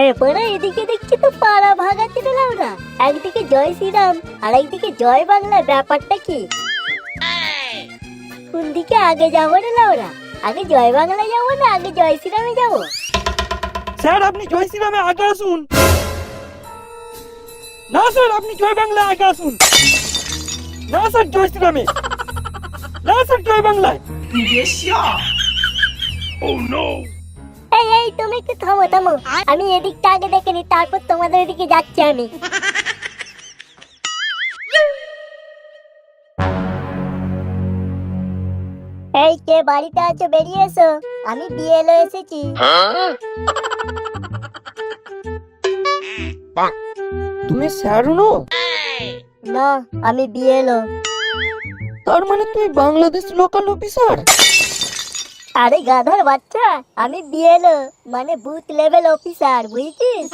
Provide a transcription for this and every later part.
এরপরে এদিকে দেখছি তো পাড়া ভাগাতে দিলাম না, একদিকে জয় শ্রীরাম আর একদিকে জয় বাংলা, ব্যাপারটা কি? কোন দিকে আগে যাবো রে লাউরা? আগে জয় বাংলা যাবো না আগে জয় শ্রীরামে যাবো? স্যার আপনি জয় শ্রীরামে আগে আসুন। না স্যার আপনি জয় বাংলায় আগে আসুন। না স্যার জয় শ্রীরামে। না স্যার জয় বাংলায়। এই এই তুমি একটু থামো থামো, আমি এদিকটা আগে দেখে নি, তারপর তোমাদের এদিকে যাচ্ছি আমি। এই কে বাড়িতে আছো? বেরিয়ে এসো, আমি বিএলও এসেছি। তুমি স্যার নো? না, আমি বিএলও। তার মানে তুমি বাংলাদেশ লোকাল অফিসার? আরে গাধার বাচ্চা, আমি বিএলও মানে বুথ লেভেল অফিসার, বুঝছিস?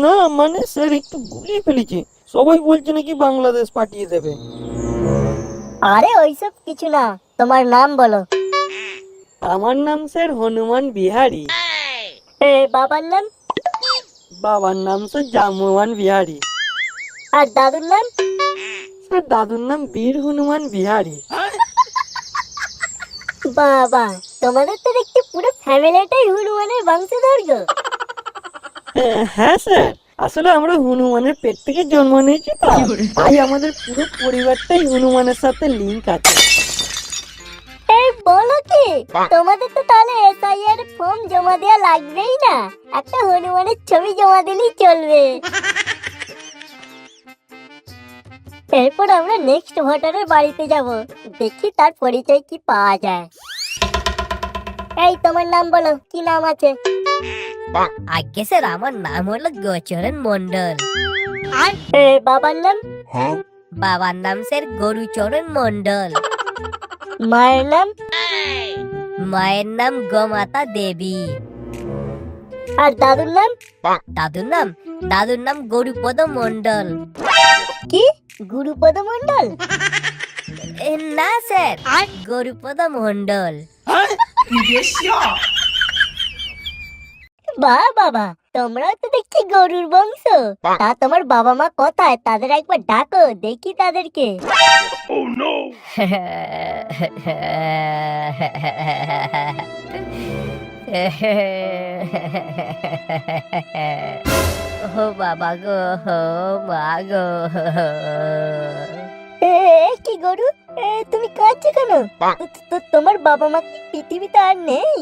না মানে স্যার একটু গুলিয়ে ফেলেছি, সবাই বলছে নাকি বাংলাদেশ পাঠিয়ে দেবে। আরে ওইসব কিছু না, তোমার নাম বলো। আমার নাম স্যার হনুমান বিহারি। বাবার নাম? বাবার নাম স্যার জামওয়ান বিহারি। আর দাদুর নাম? স্যার দাদুর নাম বীর হনুমান বিহারি। বাবা, তোমাদের তো দেখছি পুরো ফ্যামিলিটাই হনুমানের বংশধর গো। হ্যাঁ স্যার, আসলে আমরা হনুমানের পেট থেকে জন্ম নিয়েছি তো, তাই আমাদের পুরো পরিবারটাই হনুমানের সাথে লিংক আছে। এই বলো কি, তোমাদের তো তাহলে এসআইআর ফর্ম জমা দেওয়া লাগবেই না, একটা হনুমানের ছবি জমা দিলেই চলবে। এরপর আমরা নেক্সট ভোটারের বাড়িতে যাব, দেখি তার পরিচয় কি পাওয়া যায়। এই তোমার নাম বলো, কি নাম আছে? আগে স্যার আমার নাম হলো গোচরণ মন্ডল। বাবার নাম? বাবার নাম স্যার গরুচরণ মন্ডল। মায়ের নাম? মায়ের নাম গোমাতা দেবী। আর দাদুর নাম? দাদুর নাম গরুপদ মন্ডল। কি গুরুপদ মন্ডল? না স্যার, গরুপদ মন্ডল। বাহ বাবা, তোমরাও তো দেখছি গরুর বংশ। তা তোমার বাবা মা কোথায়, তাদের একবার ডাকো, দেখি তাদেরকে। ও বাবা গো, ও মা গো। কি গরু, তুমি কাঁদছো কেন? তোমার বাবা মা কি পৃথিবীতে আর নেই?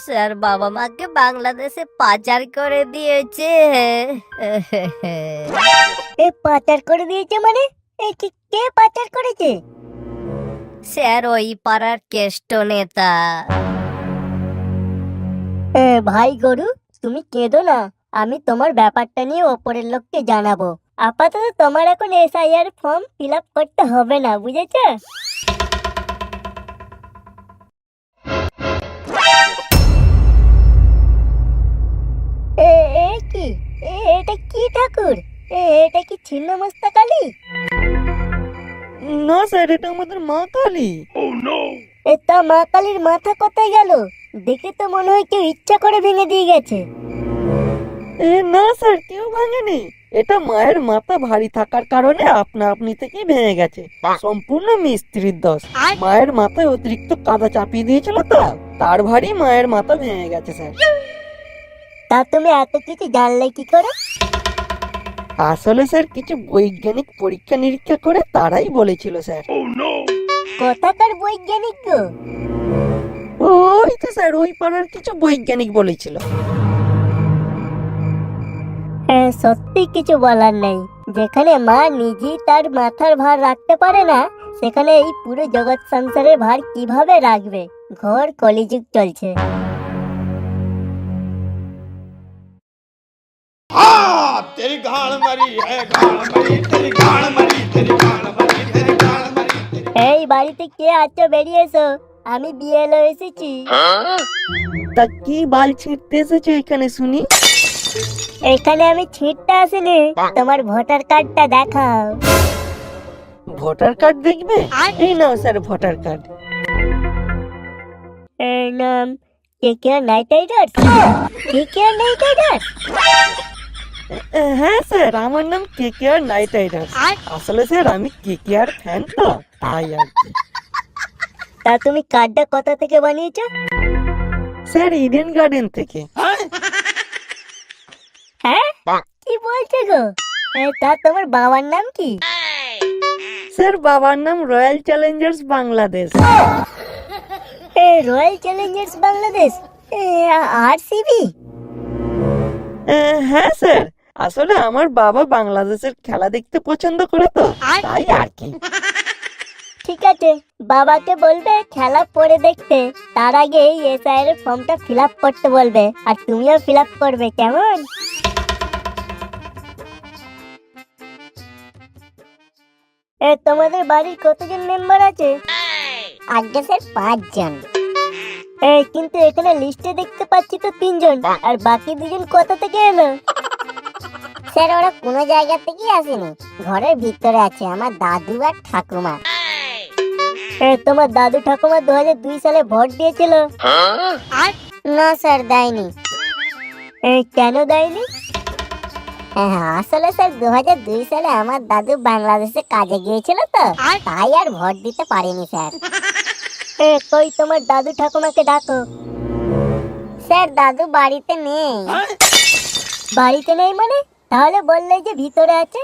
স্যার বাবা মাকে বাংলাদেশে পাচার করে দিয়েছে। পাচার করে দিয়েছে মানে? কে পাচার করেছে? স্যার ওই পাড়ার কেষ্ট নেতা। ভাই গরু, তুমি কেঁদো না, আমি তোমার ব্যাপারটা নিয়ে ওপরের লোককে জানাবো। আপাতত তোমার এখন এসআইআর ফর্ম ফিল আপ করতে হবে না, বুঝেছো? কি এটা কি ঠাকুর? এটা কি ছিন্নমস্তা কালী? না স্যার, এটা আমাদের মা কালী। তা মা কালীর মাথা কোথায় গেল? দেখে তো মনে হয় কেউ ইচ্ছা করে ভেঙে দিয়ে গেছে। না স্যার, কেউ ভাঙেনি, এটা মায়ের মাথা ভারী থাকার কারণে আপনা আপনি থেকে ভেঙে গেছে, সম্পূর্ণ মিস্ত্রির দোষ। মায়ের মাথায় অতিরিক্ত কাদা চাপিয়ে দিয়েছিল তো, তার ভারী মায়ের মাথা ভেঙে গেছে স্যার। তা তুমি এত কিছু জানলে কি করে? আসলে স্যার কিছু বৈজ্ঞানিক পরীক্ষা নিরীক্ষা করে তারাই বলেছিল স্যার। কোথাকার বৈজ্ঞানিক গো? ওই তো স্যার, ওই পাড়ার কিছু বৈজ্ঞানিক বলেছিল। সত্যি কিছু বলার নেই, যেখানে মা নিজেই তার মাথার ভার রাখতে পারে না, সেখানে এই পুরো জগৎ সংসারের ভার কিভাবে রাখবে? ঘোর কলিযুগ চলছে। तेरी गाल मरी है, गाल मरी, तेरी गाल मरी, तेरी गाल मरी, तेरी गाल मरी। এই বাড়িতে কে আছো? বেরিয়ে এসো, আমি বিএলও এসেছি। তা কি বাল ছিঁড়তে এসেছো এখানে শুনি? এখানে আমি ছিটতে আসিনি, তোমার ভোটার কার্ডটা দেখাও। ভোটার কার্ড দেখবে? এই নাও স্যার ভোটার কার্ড। এই নাম, KKR night Riders? KKR night Riders? হ্যাঁ স্যার, আমার নাম KKR নাইট রাইডার্স। আসলে স্যার আমি KKR ফ্যান তো, তাই আর কি। তা তুমি কার্ডটা কোথা থেকে বানিয়েছো? স্যার ইডেন গার্ডেন থেকে। হ্যাঁ, কি বলছো গো? তা তোমার বাবার নাম কি? স্যার বাবার নাম royal Challengers Bangladesh. Royal Challengers Bangladesh, RCB? হ্যাঁ স্যার, আসলে আমার বাবা বাংলাদেশের খেলা দেখতে পছন্দ করে তো, তাই আর কি। ঠিক আছে, বাবাকে বলবে খেলা পরে দেখতে, তার আগে এই SIR এর ফর্মটা ফিল আপ করতে বলবে, আর তুমিও ফিল আপ করবে, কেমন? তোমাদের বাড়ির কতজন মেম্বার আছে? আগে স্যার 5 জন। কিন্তু এখানে লিস্টে দেখতে পাচ্ছি তো 3 জন, আর বাকি 2 জন কোথা থেকে এলো? স্যার ওরা কোনো জায়গা থেকেই আসেনি, ঘরের ভিতরে আছে আমার দাদু আর ঠাকুমা। তোমার দাদু ঠাকুমা 2002 সালে ভোট দিয়েছিল? না স্যার, দেয়নি। কেন দেয়নি? আসলে স্যার 2002 সালে আমার দাদু বাংলাদেশে কাজে গিয়েছিল তো, তাই আর ভোট দিতে পারিনি স্যার। কই তোমার দাদু ঠাকুমাকে ডাকো। স্যার দাদু বাড়িতে নেই। বাড়িতে নেই মানে? তাহলে বললে যে ভিতরে আছে।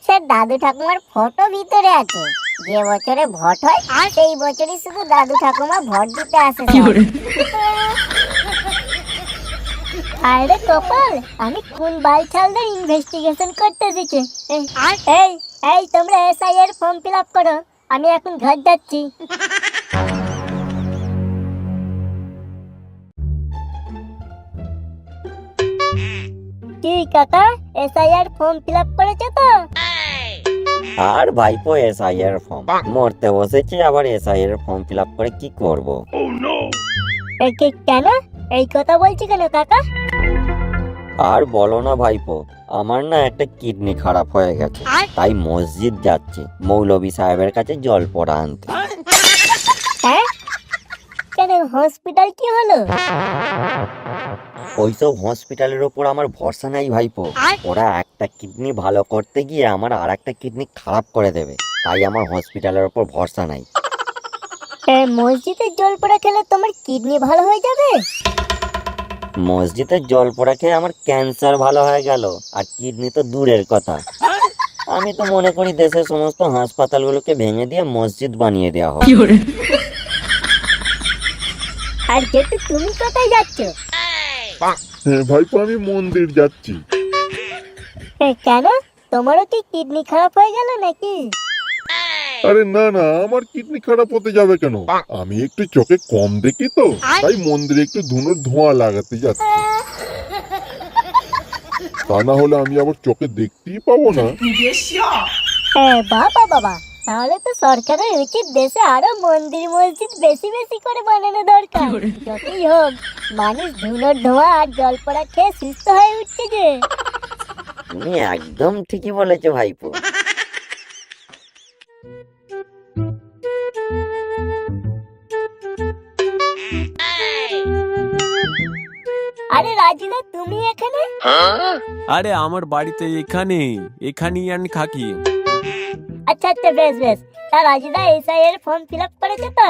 স্যার দাদু ঠাকুমার ফটো ভিতরে আছে, যে বছরে ভোট হয় সেই বছরই শুধু দাদু ঠাকুমা ভোট দিতে আসে। আরে কপাল, আমি কোন বালছালদের ইনভেস্টিগেশন করতে এসেছি। এই তোমরা SIR ফর্ম ফিল আপ করো, আমি এখন ঘর যাচ্ছি। কি কাকা, SIR ফর্ম ফিল আপ করেছো তো? আর ভাইপো SIR ফর্ম মরতে বসেছি, আবার SIR ফর্ম ফিল আপ করে কি করব? কেন এই কথা বলছি কেন কাকা? আর বলো না ভাইপো, আমার না একটা কিডনি খারাপ হয়ে গেছে, তাই মসজিদ যাচ্ছি মৌলভী সাহেবের কাছে জল পড়া আনতে। হ্যাঁ, কেন হসপিটাল কি হলো? ওইসব হসপিটালের ওপর আমার ভরসা নাই ভাইপো, ওরা একটা কিডনি ভালো করতে গিয়ে আমার আর একটা কিডনি খারাপ করে দেবে, তাই আমার হসপিটালের ওপর ভরসা নাই। মসজিদের জল পড়া খেলে তোমার কিডনি ভালো হয়ে যাবে? মসজিদের জল পড়া খেয়ে আমার ক্যান্সার ভালো হয়ে গেল, আর কিডনি তো দূরের কথা। আমি তো মনে করি দেশের সমস্ত হাসপাতালগুলোকে ভেঙে দিয়ে মসজিদ বানিয়ে দেওয়া হবে। আর যেটু তুমি কোথায় যাচ্ছ? ভাইপো আমি মন্দির যাচ্ছি। কেন, তোমারও কি কিডনি খারাপ হয়ে গেল নাকি? আরে না না, আমার কিডনি খারাপ হতে যাবে কেন? আমি একটু চোখে কম দেখি তো, তাই মন্দিরে একটু ধুনোর ধোঁয়া লাগাতে যাচ্ছি। তা না হলে আমি আবার চোখে দেখতেই পাবো না। বাবা বাবা, তাহলে তো সরকারের উচিত দেশে আরো মন্দির মসজিদ বেশি বেশি করে বানানো দরকার। যতই হোক, মানুষ ধুনোর ধোঁয়া আর জল পড়া খেয়ে সুস্থ হয়ে উঠছে যে। তুমি একদম ঠিকই বলেছো ভাইপো। আরে রাজিদা, তুমি এখানে? আরে আমার বাড়িতে এখানেই আমি থাকি। আচ্ছা আচ্ছা, বেশ বেশ। তা Rajida SIR form fill up করেছে তো?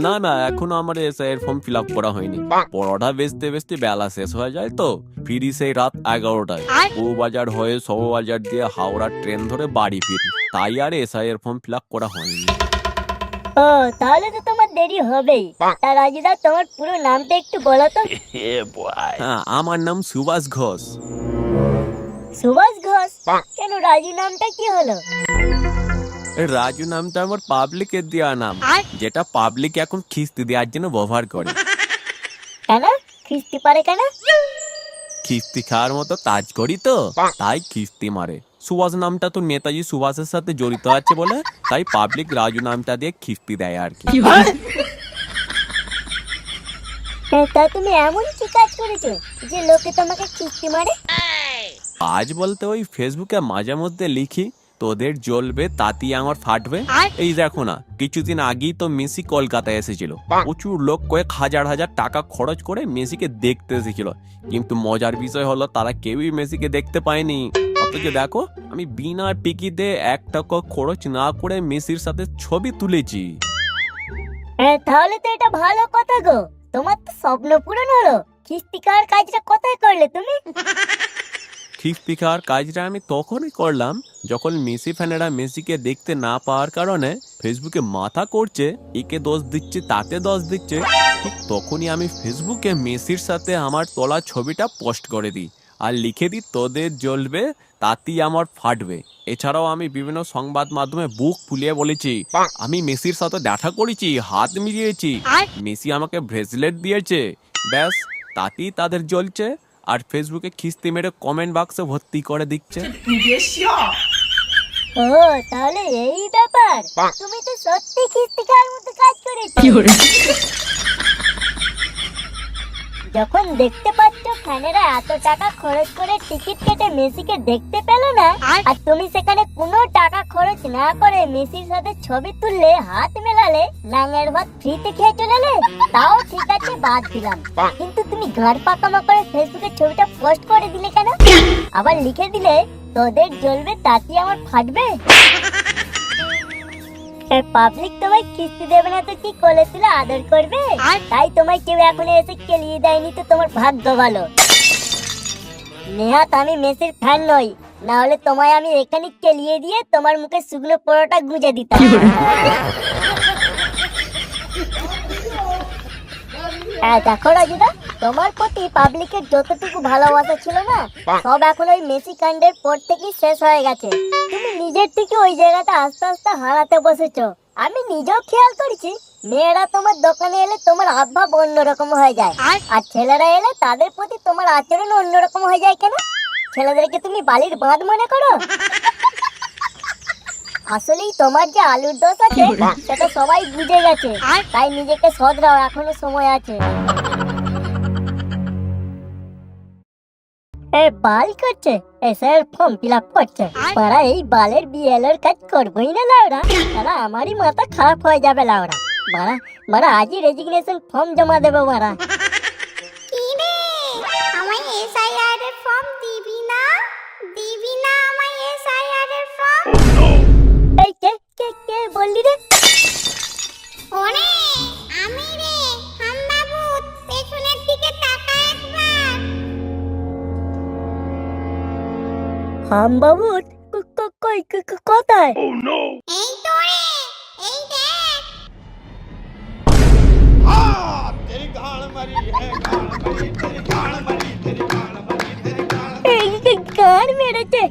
না না, এখনো আমার SIR ফর্ম ফিল আপ করা হয়নি। পরোটা বেচতে বেচতে বেলা শেষ হয়ে যায় তো, ফিরি সেই রাত 11টায়। বউবাজার হয়ে শোভাবাজার দিয়ে হাওড়া ট্রেন ধরে বাড়ি ফিরি, তাই আর SIR ফর্ম ফিল আপ করা হয়নি। ও, তাহলে তো তোমার দেরি হবেই। তা রাজিদা, তোমার পুরো নামটা একটু বলো তো। হ্যাঁ, আমার নাম সুভাষ ঘোষ। সুভাষ ঘোষ? কেন, রাজু নামটা কি হলো? রাজু নামটা আমার পাবলিকের দেওয়া নাম, যেটা পাবলিক এখন খিস্তি দেওয়ার জন্য ব্যবহার করে। কেন খিস্তি পারে কেন? খিস্তি খাওয়ার মতো কাজ করি তো, তাই খিস্তি মারে। সুভাষ নামটা তো নেতাজি সুভাষের সাথে জড়িত আছে বলে, তাই পাবলিক রাজু নামটা দিয়ে খিস্তি দেয় আর কি। তা তুমি এমন কি কাজ করেছো যে লোকে তোমাকে খিস্তি মারে? আজ বলতে ওই ফেসবুকে মাঝে মধ্যে লিখি, তোদের জ্বলবে তাতেই আমার ফাটবে। এই দেখো না, কিছুদিন আগেই তো মেসি কলকাতায় এসেছিল। প্রচুর লোক কয়েক হাজার হাজার টাকা খরচ করে মেসিকে দেখতে এসেছিল, কিন্তু মজার বিষয় হলো তারা কেউই মেসিকে দেখতে পায়নি। অথচ দেখো, আমি বিনা টিকিটে 1 টাকা খরচ না করে মেসির সাথে ছবি তুলেছি। তাহলে তো এটা ভালো কথা গো, তোমার তো স্বপ্ন পূরণ হলো। কিস্তিকার কাজটা কোথায় করলে তুমি? খিস্তিকার কাজটা আমি তখনই করলাম যখন মেসি ফ্যানেরা মেসিকে দেখতে না পাওয়ার কারণে ফেসবুকে মাথা করছে, একে দোষ দিচ্ছে তাতে দোষ দিচ্ছে। ঠিক তখনই আমি ফেসবুকে মেসির সাথে আমার তোলা ছবিটা পোস্ট করে দিই আর লিখে দিই, তোদের জ্বলবে তাতেই আমার ফাটবে। এছাড়াও আমি বিভিন্ন সংবাদ মাধ্যমে বুক ফুলিয়ে বলেছি আমি মেসির সাথে দেখা করেছি, হাত মিলিয়েছি, মেসি আমাকে ব্রেসলেট দিয়েছে। ব্যাস, তাতেই তাদের জ্বলছে আর ফেসবুকে খিস্তি মেরে কমেন্ট বাক্সে ভর্তি করে দিচ্ছে। ও তাহলে এই ব্যাপার, তুমি তো সত্যি কিস্তিকার মতো কাজ করেছো। যখন দেখতে পাচ্ছ ফ্যানেরা এত টাকা খরচ করে টিকিট কেটে মেসিকে দেখতে পেল না, আর তুমি সেখানে কোনো টাকা খরচ না করে মেসির সাথে ছবি তুললে, হাত মেলালে, লাঙের ভাত ফ্রিতে খেয়ে চলে এলে, তাও ঠিক আছে, বাদ দিলাম। কিন্তু তুমি ঘাড় পাকামা করে ফেসবুকে ছবিটা পোস্ট করে দিলে কেন? আবার লিখে দিলে, তোদের জ্বলবে তাতেই আমার ফাটবে। পাবলিক তোমায় কিস্তি দেবে না তো কি কোলে তুলে আদর করবে? তাই তোমায় কেউ এখনো এসে কেলিয়ে দেয়নি, তো তোমার ভাগ্য ভালো। নেহাত আমি মেসির ফ্যান নই, না হলে তোমায় আমি এখানে কেলিয়ে দিয়ে তোমার মুখে শুকনো পরোটা গুঁজে দিতাম। দেখো রাজুদা, তোমার প্রতি পাবলিকের যতটুকু ভালোবাসা ছিল না, সব এখন ওই মেসি কাণ্ডের পর থেকেই শেষ হয়ে গেছে। তুমি নিজের থেকে ওই জায়গাটা আস্তে আস্তে হারাতে বসেছো। আমি নিজেও খেয়াল করেছি, মেয়েরা তোমার দোকানে এলে তোমার আবহাওয়া অন্যরকম হয়ে যায়, আর ছেলেরা এলে তাদের প্রতি তোমার আচরণ অন্যরকম হয়ে যায়। কেন? ছেলেদেরকে তুমি বালির বাঁধ মনে করো? আসলেই তোমার যে আলুর দোষ আছে সেটা সবাই বুঝে গেছে, তাই নিজেকে শোধরাও, এখনো সময় আছে। বাল করছে, এসের ফর্ম ফিল আপ করছে। পাড়া এই বালের বিএলএর কাজ করবোই না লাউরা, তারা আমারই মাথা খারাপ হয়ে যাবে লাউরা। মারা আজই রেজিগনেশন ফর্ম জমা দেবো মারা। আমায় এসআইআর এর ফর্ম দিবি না আমায় এসআইআর এর ফর্ম? এই কে বললি রে? ওরে আমি রে, হামবাবু, পেছনের দিকে তাকা একবার। হামবাবু কোথায়? এই তো রে, এই দেখ। तेरी गाड़ मरी है गाड़ मरी तेरी गाड़ मरी तेरी गाड़ मरी तेरी गाड़ এই গান মেরেছে।